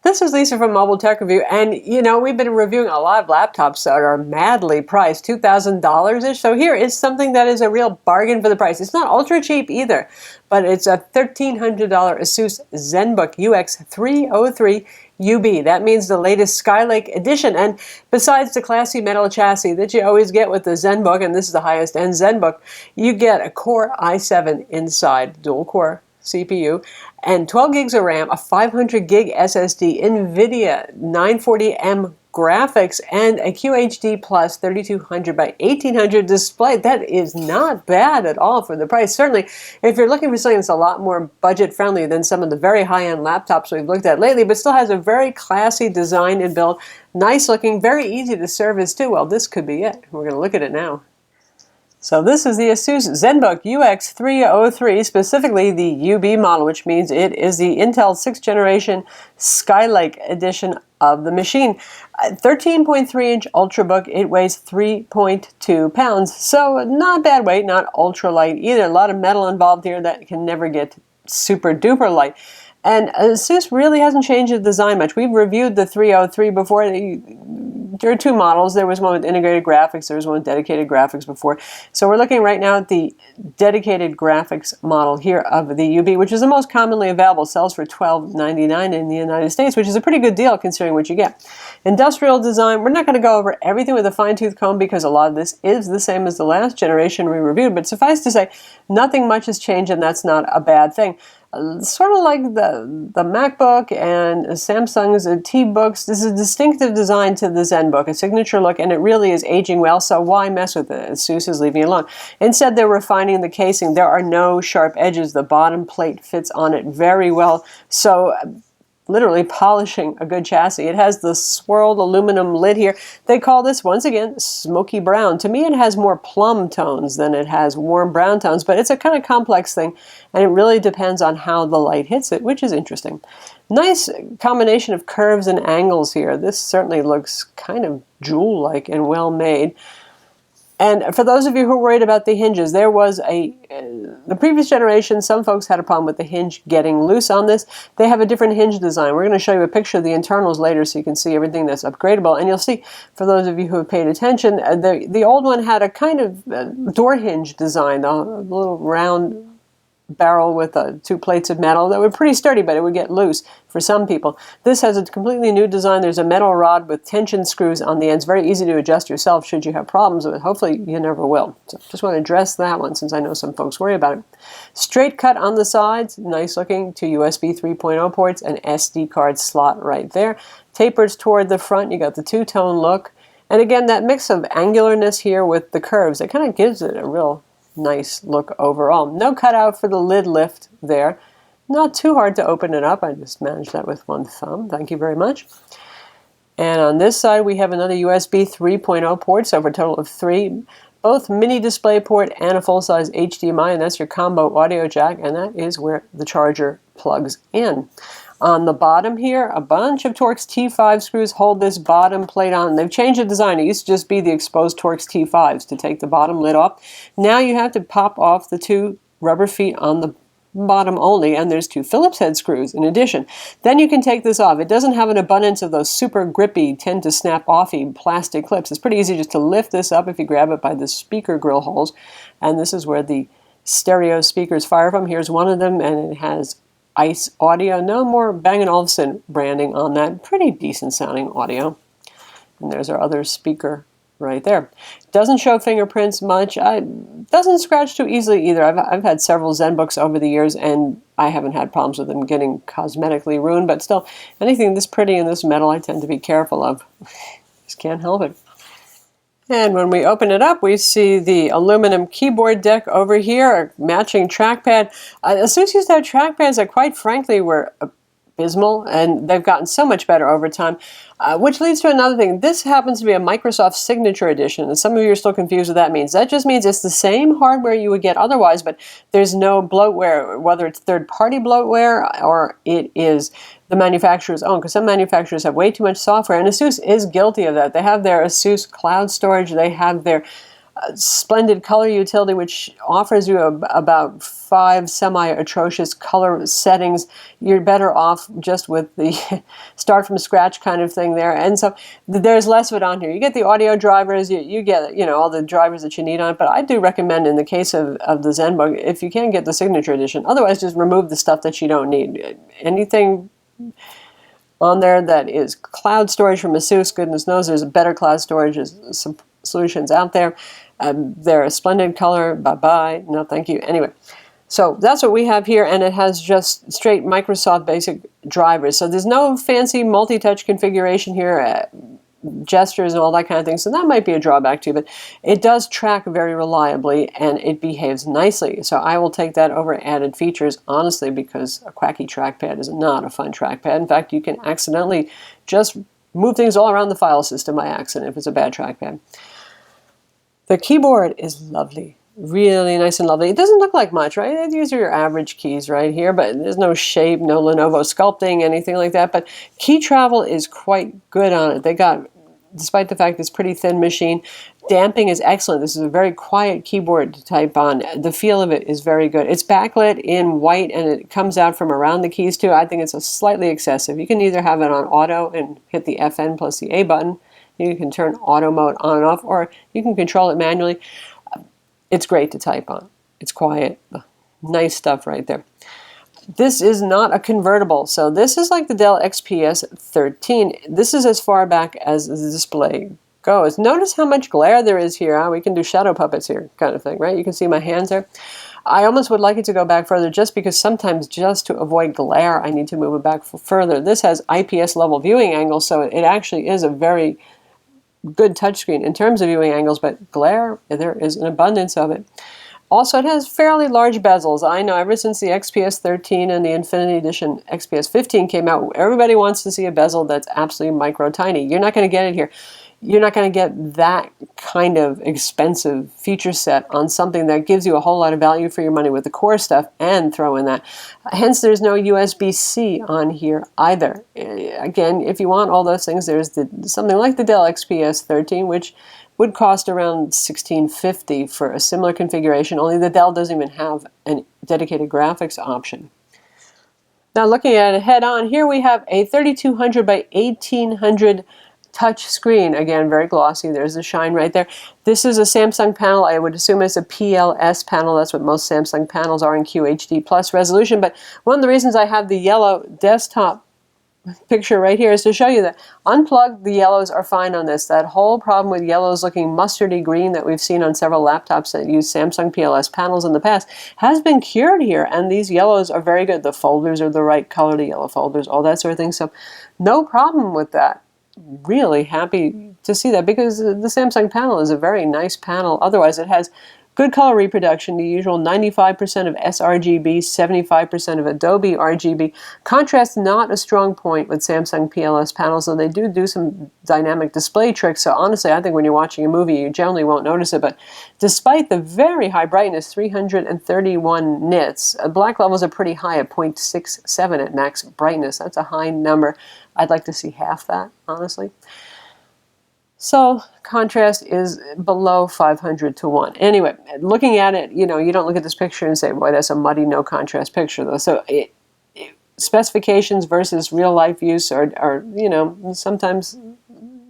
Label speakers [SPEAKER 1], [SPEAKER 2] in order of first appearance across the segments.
[SPEAKER 1] This is Lisa from Mobile Tech Review, and we've been reviewing a lot of laptops that are madly priced, $2,000-ish. So here is something that is a real bargain for the price. It's not ultra cheap either, but it's a $1,300 Asus ZenBook UX303UB. That means the latest Skylake edition. And besides the classy metal chassis that you always get with the ZenBook, and this is the highest end ZenBook, you get a Core i7 inside, dual core CPU, and 12 gigs of RAM, a 500 gig SSD, NVIDIA 940M graphics, and a QHD Plus 3200 by 1800 display. That is not bad at all for the price. Certainly, if you're looking for something that's a lot more budget friendly than some of the very high-end laptops we've looked at lately, but still has a very classy design and build, nice looking, very easy to service too, well, this could be it. We're going to look at it now. So this is the Asus ZenBook UX303, specifically the UB model, which means it is the Intel 6th generation Skylake edition of the machine. 13.3-inch Ultrabook, it weighs 3.2 pounds, so not bad weight, not ultra light either. A lot of metal involved here that can never get super duper light. And Asus really hasn't changed the design much. We've reviewed the 303 before. There are two models. There was one with integrated graphics. There was one with dedicated graphics before. So we're looking right now at the dedicated graphics model here of the UB, which is the most commonly available. Sells for $12.99 in the United States, which is a pretty good deal considering what you get. Industrial design, we're not going to go over everything with a fine-tooth comb because a lot of this is the same as the last generation we reviewed. But suffice to say, nothing much has changed, and that's not a bad thing. Sort of like the MacBook and Samsung's T-Books, this is a distinctive design to the ZenBook, a signature look, and it really is aging well, so why mess with it? Asus is leaving it alone. Instead, they're refining the casing. There are no sharp edges. The bottom plate fits on it very well, so literally polishing a good chassis. It has the swirled aluminum lid here. They call this, once again, smoky brown. To me, it has more plum tones than it has warm brown tones, but it's a kind of complex thing, and it really depends on how the light hits it, which is interesting. Nice combination of curves and angles here. This certainly looks kind of jewel-like and well made. And for those of you who are worried about the hinges, there was the previous generation, some folks had a problem with the hinge getting loose on this. They have a different hinge design. We're going to show you a picture of the internals later so you can see everything that's upgradable. And you'll see, for those of you who have paid attention, the old one had a kind of door hinge design, a little round barrel with two plates of metal that were pretty sturdy, but it would get loose for some people. This has a completely new design. There's a metal rod with tension screws on the ends. Very easy to adjust yourself should you have problems with it. Hopefully you never will. So just want to address that one since I know some folks worry about it. Straight cut on the sides, nice looking, two USB 3.0 ports, an SD card slot right there. Tapers toward the front, you got the two-tone look. And again, that mix of angularness here with the curves, it kind of gives it a real nice look overall. No cutout for the lid lift there. Not too hard to open it up. I just managed that with one thumb. Thank you very much. And on this side we have another USB 3.0 port, so for a total of 3. Both mini display port and a full-size HDMI, and that's your combo audio jack, and that is where the charger plugs in. On the bottom here, a bunch of Torx T5 screws hold this bottom plate on. They've changed the design. It used to just be the exposed Torx T5s to take the bottom lid off. Now you have to pop off the two rubber feet on the bottom only, and there's two Phillips head screws in addition. Then you can take this off. It doesn't have an abundance of those super grippy, tend to snap offy plastic clips. It's pretty easy just to lift this up if you grab it by the speaker grill holes, and this is where the stereo speakers fire from. Here's one of them, and it has ICE audio. No more Bang & Olufsen branding on that. Pretty decent sounding audio. And there's our other speaker right there. Doesn't show fingerprints much. Doesn't scratch too easily either. I've had several ZenBooks over the years, and I haven't had problems with them getting cosmetically ruined, but still, anything this pretty in this metal I tend to be careful of. Just can't help it. And when we open it up, we see the aluminum keyboard deck over here, a matching trackpad. Asus used to have trackpads that, quite frankly, were abysmal, and they've gotten so much better over time. Which leads to another thing. This happens to be a Microsoft Signature Edition, and some of you are still confused what that means. That just means it's the same hardware you would get otherwise, but there's no bloatware, whether it's third-party bloatware or it is the manufacturer's own, because some manufacturers have way too much software, and Asus is guilty of that. They have their Asus cloud storage, they have their Splendid color utility, which offers you about 5 semi-atrocious color settings. You're better off just with the start from scratch kind of thing there. And so there's less of it on here. You get the audio drivers, you get, you know, all the drivers that you need on it. But I do recommend, in the case of the ZenBook, if you can, get the signature edition. Otherwise, just remove the stuff that you don't need. Anything on there that is cloud storage from Asus, goodness knows there's a better cloud storage solutions out there. They're a splendid color. Bye-bye. No, thank you. Anyway, so that's what we have here, and it has just straight Microsoft basic drivers. So there's no fancy multi-touch configuration here, gestures and all that kind of thing. So that might be a drawback too, but it does track very reliably, and it behaves nicely. So I will take that over added features, honestly, because a quacky trackpad is not a fun trackpad. In fact, you can accidentally just move things all around the file system by accident if it's a bad trackpad. The keyboard is lovely, really nice and lovely. It doesn't look like much, right? These are your average keys right here, but there's no shape, no Lenovo sculpting, anything like that. But key travel is quite good on it. They got, despite the fact it's a pretty thin machine, damping is excellent. This is a very quiet keyboard to type on. The feel of it is very good. It's backlit in white, and it comes out from around the keys too. I think it's slightly excessive. You can either have it on auto and hit the FN plus the A button. You can turn auto mode on and off, or you can control it manually. It's great to type on. It's quiet. Nice stuff right there. This is not a convertible. So this is like the Dell XPS 13. This is as far back as the display goes. Notice how much glare there is here. Huh? We can do shadow puppets here kind of thing, right? You can see my hands there. I almost would like it to go back further, just because sometimes, just to avoid glare, I need to move it back further. This has IPS level viewing angles, so it actually is a very good touchscreen in terms of viewing angles, but glare, there is an abundance of it. Also, it has fairly large bezels. I know ever since the XPS 13 and the Infinity Edition XPS 15 came out, everybody wants to see a bezel that's absolutely micro tiny. You're not going to get it here. You're not going to get that kind of expensive feature set on something that gives you a whole lot of value for your money with the core stuff, and throw in that. Hence, there's no USB-C on here either. Again, if you want all those things, there's something like the Dell XPS 13, which would cost around $1650 for a similar configuration, only the Dell doesn't even have a dedicated graphics option. Now, looking at it head on, here we have a 3200 by 1800 touch screen. Again, very glossy. There's the shine right there. This is a Samsung panel. I would assume it's a PLS panel. That's what most Samsung panels are in QHD plus resolution. But one of the reasons I have the yellow desktop picture right here is to show you that unplugged, the yellows are fine on this. That whole problem with yellows looking mustardy green that we've seen on several laptops that use Samsung PLS panels in the past has been cured here, and these yellows are very good. The folders are the right color, the yellow folders, all that sort of thing. So no problem with that. Really happy to see that, because the Samsung panel is a very nice panel. Otherwise, it has good color reproduction, the usual 95% of sRGB, 75% of Adobe RGB. Contrast not a strong point with Samsung PLS panels, though they do some dynamic display tricks. So honestly, I think when you're watching a movie, you generally won't notice it. But despite the very high brightness, 331 nits, black levels are pretty high at 0.67 at max brightness. That's a high number. I'd like to see half that, honestly. So contrast is below 500 to 1. Anyway, looking at it, you know, you don't look at this picture and say, boy, that's a muddy, no contrast picture, though. So specifications versus real life use are, you know, sometimes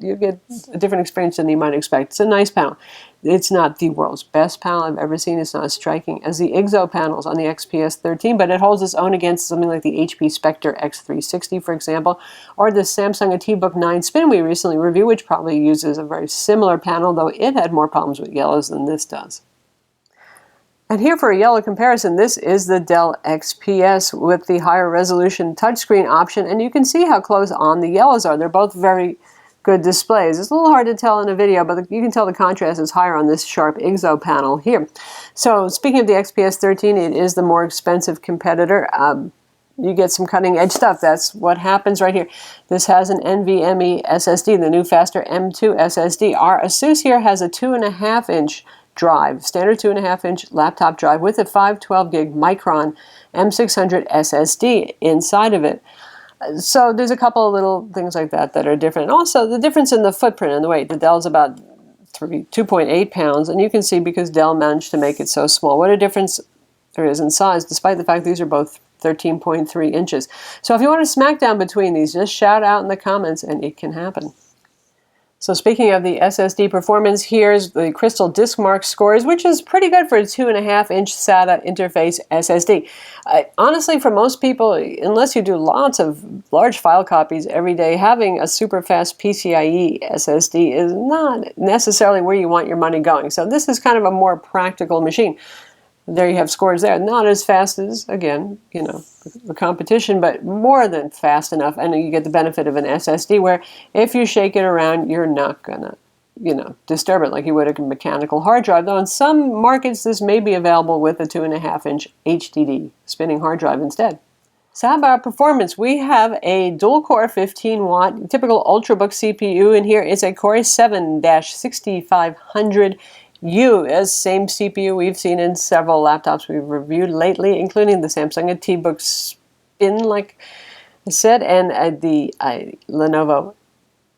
[SPEAKER 1] you get a different experience than you might expect. It's a nice panel. It's not the world's best panel I've ever seen. It's not as striking as the IGZO panels on the XPS 13, but it holds its own against something like the HP Spectre X360, for example, or the Samsung ATBook 9 Spin we recently reviewed, which probably uses a very similar panel, though it had more problems with yellows than this does. And here for a yellow comparison, this is the Dell XPS with the higher resolution touchscreen option, and you can see how close on the yellows are. They're both very good displays. It's a little hard to tell in a video, but you can tell the contrast is higher on this sharp IGZO panel here. So speaking of the XPS 13, it is the more expensive competitor. You get some cutting edge stuff. That's what happens right here. This has an NVMe SSD, the new faster M2 SSD. Our Asus here has a 2.5-inch drive, standard 2.5-inch laptop drive with a 512 gig Micron M600 SSD inside of it. So there's a couple of little things like that that are different. Also, the difference in the footprint and the weight. The Dell's about 2.8 pounds, and you can see because Dell managed to make it so small, what a difference there is in size, despite the fact these are both 13.3 inches. So if you want to smack down between these, just shout out in the comments and it can happen. So speaking of the SSD performance, here's the Crystal DiskMark scores, which is pretty good for a 2.5-inch SATA interface SSD. Honestly, for most people, unless you do lots of large file copies every day, having a super fast PCIe SSD is not necessarily where you want your money going. So this is kind of a more practical machine. There you have scores there. Not as fast as, again, you know, the competition, but more than fast enough. And you get the benefit of an SSD where if you shake it around, you're not going to, you know, disturb it like you would a mechanical hard drive. Though in some markets, this may be available with a 2.5-inch HDD spinning hard drive instead. So how about performance? We have a dual-core 15-watt typical Ultrabook CPU, and here is a Core i7-6500U, as same CPU we've seen in several laptops we've reviewed lately, including the Samsung T-Book Spin, like I said, and the Lenovo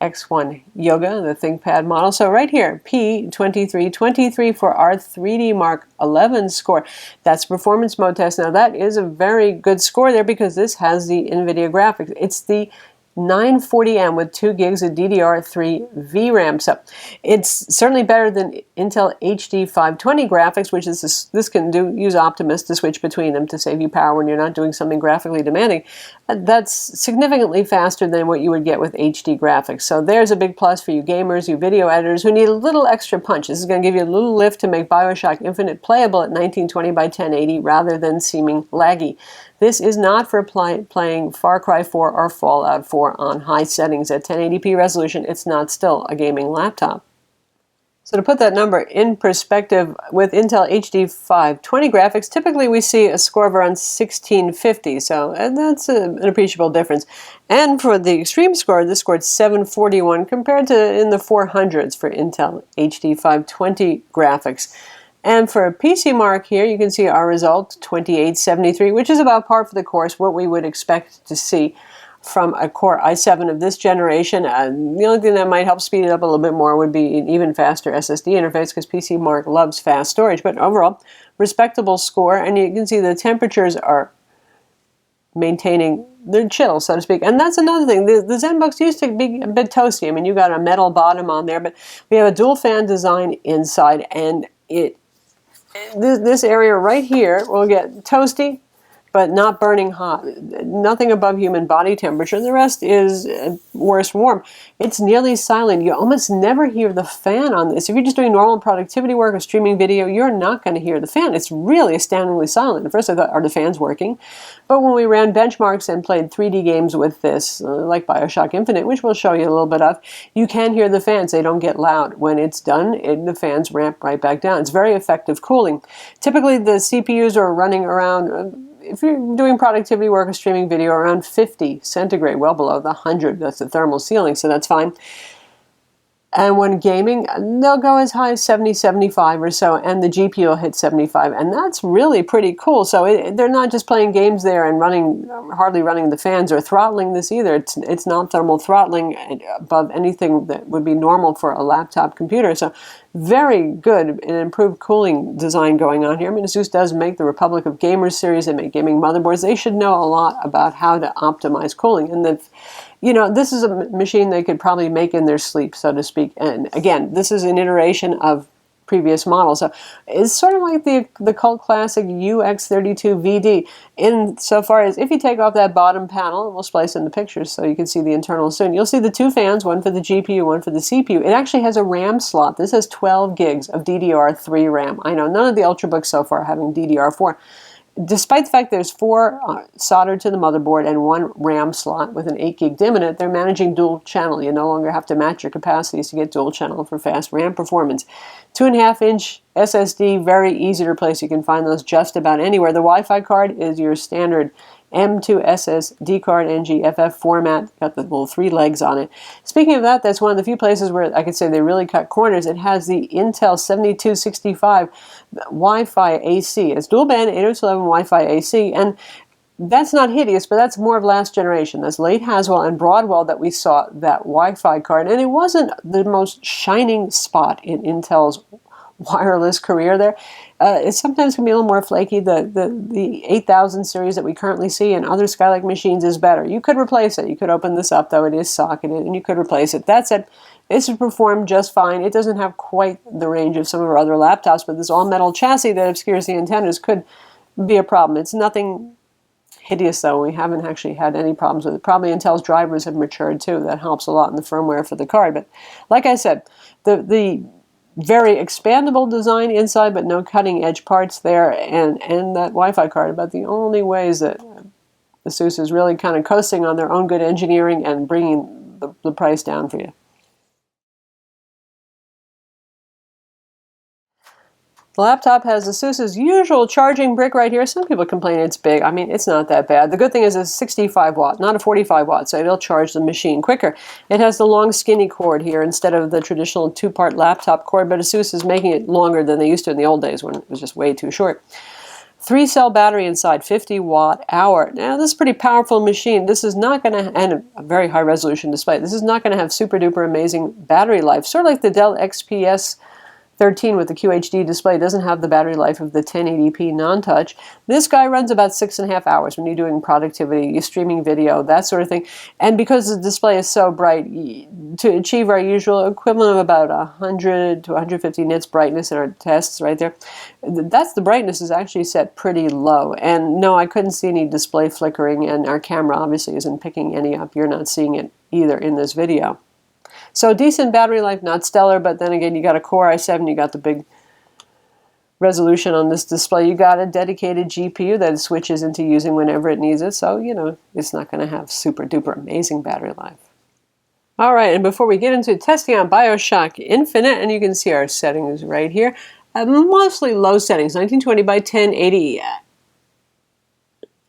[SPEAKER 1] X1 Yoga, the ThinkPad model. So right here, P2323 for our 3D Mark 11 score. That's performance mode test. Now that is a very good score there because this has the NVIDIA graphics. It's the 940M with 2 gigs of DDR3 VRAM. So it's certainly better than Intel HD 520 graphics, which is this can use Optimus to switch between them to save you power when you're not doing something graphically demanding. That's significantly faster than what you would get with HD graphics. So there's a big plus for you gamers, you video editors who need a little extra punch. This is going to give you a little lift to make Bioshock Infinite playable at 1920 by 1080 rather than seeming laggy. This is not for playing Far Cry 4 or Fallout 4 on high settings at 1080p resolution. It's not still a gaming laptop. So to put that number in perspective, with Intel HD 520 graphics, typically we see a score of around 1650, so that's an appreciable difference. And for the extreme score, this scored 741 compared to in the 400s for Intel HD 520 graphics. And for a PC Mark here, you can see our result, 2873, which is about par for the course, what we would expect to see from a Core i7 of this generation. The only thing that might help speed it up a little bit more would be an even faster SSD interface because PC Mark loves fast storage. But overall, respectable score, and you can see the temperatures are maintaining their chill, so to speak. And that's another thing. The ZenBooks used to be a bit toasty. I mean, you got a metal bottom on there, but we have a dual fan design inside, and this area right here will get toasty, but not burning hot. Nothing above human body temperature. The rest is worse warm. It's nearly silent. You almost never hear the fan on this. If you're just doing normal productivity work or streaming video, you're not going to hear the fan. It's really astoundingly silent. At first I thought, are the fans working? But when we ran benchmarks and played 3D games with this, like Bioshock Infinite, which we'll show you a little bit of, you can hear the fans. They don't get loud. When it's done, the fans ramp right back down. It's very effective cooling. Typically the CPUs are running around, if you're doing productivity work or streaming video, around 50 centigrade, well below the 100. That's the thermal ceiling, so that's fine. And when gaming, they'll go as high as 70, 75 or so, and the GPU will hit 75, and that's really pretty cool. So they're not just playing games there and hardly running the fans or throttling this either. It's not thermal throttling above anything that would be normal for a laptop computer. So very good and improved cooling design going on here. I mean, Asus does make the Republic of Gamers series. They make gaming motherboards. They should know a lot about how to optimize cooling. And this is a machine they could probably make in their sleep, so to speak. And again, this is an iteration of previous models. So it's sort of like the cult classic UX32VD insofar as if you take off that bottom panel, and we'll splice in the pictures so you can see the internal soon, you'll see the two fans, one for the GPU, one for the CPU. It actually has a RAM slot. This has 12 gigs of DDR3 RAM. I know none of the Ultrabooks so far having DDR4. Despite the fact there's 4 soldered to the motherboard and 1 RAM slot with an 8 gig DIMM in it, they're managing dual channel. You no longer have to match your capacities to get dual channel for fast RAM performance. 2.5-inch SSD, very easy to replace. You can find those just about anywhere. The Wi-Fi card is your standard M2 SSD card, NGFF format, got the little 3 legs on it. Speaking of that, that's one of the few places where I could say they really cut corners. It has the Intel 7265 Wi-Fi AC. It's dual band 802.11 Wi-Fi AC, and That's not hideous, but that's more of last generation. That's late Haswell and Broadwell that we saw that Wi-Fi card. And it wasn't the most shining spot in Intel's wireless career there. It sometimes can be a little more flaky. The 8000 series that we currently see in other Skylake machines is better. You could replace it. You could open this up, though it is socketed, and you could replace it. That said, this has performed just fine. It doesn't have quite the range of some of our other laptops, but this all-metal chassis that obscures the antennas could be a problem. It's nothing hideous, though. We haven't actually had any problems with it. Probably Intel's drivers have matured, too. That helps a lot in the firmware for the card. But like I said, the very expandable design inside, but no cutting-edge parts there, and that Wi-Fi card, about the only ways that Asus is really kind of coasting on their own good engineering and bringing the price down for you. The laptop has Asus's usual charging brick right here. Some people complain it's big. I mean, it's not that bad. The good thing is it's 65 watt, not a 45 watt, so it'll charge the machine quicker. It has the long skinny cord here instead of the traditional two-part laptop cord, but Asus is making it longer than they used to in the old days when it was just way too short. 3-cell battery inside, 50 watt hour. Now, this is a pretty powerful machine. This is not going to, and a very high resolution display. This is not going to have super duper amazing battery life. Sort of like the Dell XPS 13 with the QHD display doesn't have the battery life of the 1080p non-touch. This guy runs about 6.5 hours when you're doing productivity, you're streaming video, that sort of thing. And because the display is so bright, to achieve our usual equivalent of about 100 to 150 nits brightness in our tests right there, the brightness is actually set pretty low. And no, I couldn't see any display flickering, and our camera obviously isn't picking any up. You're not seeing it either in this video. So decent battery life, not stellar, but then again, you got a Core i7, you got the big resolution on this display. You got a dedicated GPU that it switches into using whenever it needs it, so, you know, it's not going to have super duper amazing battery life. All right, and before we get into testing on Bioshock Infinite, and you can see our settings right here, mostly low settings, 1920 by 1080.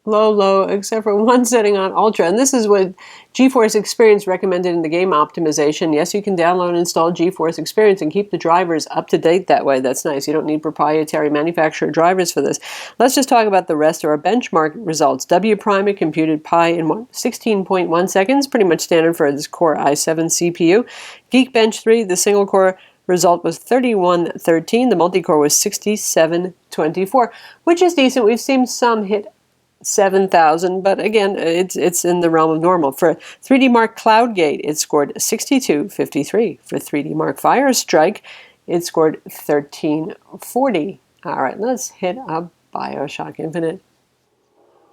[SPEAKER 1] Low, except for one setting on Ultra. And this is what GeForce Experience recommended in the game optimization. Yes, you can download and install GeForce Experience and keep the drivers up to date that way. That's nice. You don't need proprietary manufacturer drivers for this. Let's just talk about the rest of our benchmark results. W prime it computed pi in 16.1 seconds, pretty much standard for this Core i7 CPU. Geekbench 3, the single core result was 3113. The multi-core was 6724, which is decent. We've seen some hit 7,000, but again, it's in the realm of normal. For 3D Mark CloudGate, it scored 6253. For 3D Mark Firestrike, it scored 1340. All right, let's hit up Bioshock Infinite.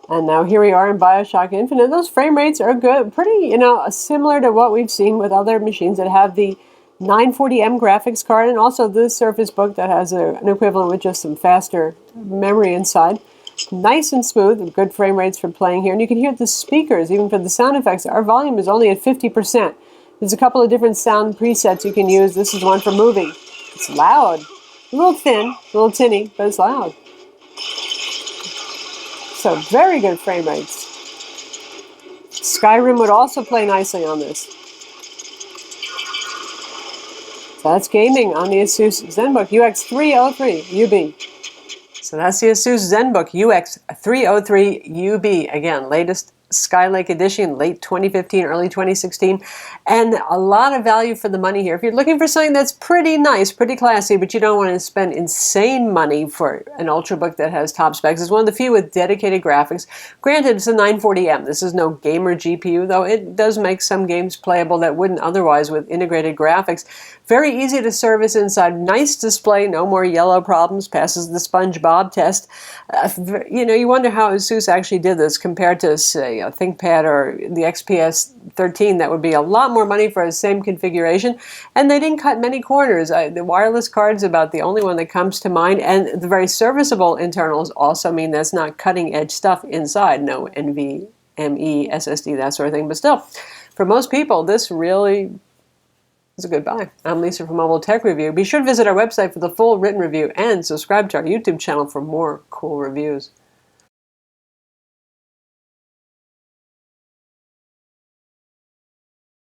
[SPEAKER 1] And now here we are in Bioshock Infinite. Those frame rates are good, pretty, you know, similar to what we've seen with other machines that have the 940M graphics card, and also the Surface Book that has an equivalent with just some faster memory inside. Nice and smooth, good frame rates for playing here. And you can hear the speakers, even for the sound effects. Our volume is only at 50%. There's a couple of different sound presets you can use. This is one for moving. It's loud. A little thin, a little tinny, but it's loud. So very good frame rates. Skyrim would also play nicely on this. So that's gaming on the Asus ZenBook UX303UB. So that's the Asus ZenBook UX303UB. Again, latest Skylake edition, late 2015, early 2016. And a lot of value for the money here. If you're looking for something that's pretty nice, pretty classy, but you don't want to spend insane money for an Ultrabook that has top specs, it's one of the few with dedicated graphics. Granted, it's a 940M. This is no gamer GPU, though it does make some games playable that wouldn't otherwise with integrated graphics. Very easy to service inside. Nice display, no more yellow problems, passes the SpongeBob test. You know, you wonder how Asus actually did this compared to, say, a ThinkPad or the XPS 13. That would be a lot more money for the same configuration. And they didn't cut many corners. The wireless card's about the only one that comes to mind. And the very serviceable internals also mean that's not cutting edge stuff inside. No NVMe, SSD, that sort of thing. But still, for most people, this really is a good buy. I'm Lisa from Mobile Tech Review. Be sure to visit our website for the full written review and subscribe to our YouTube channel for more cool reviews.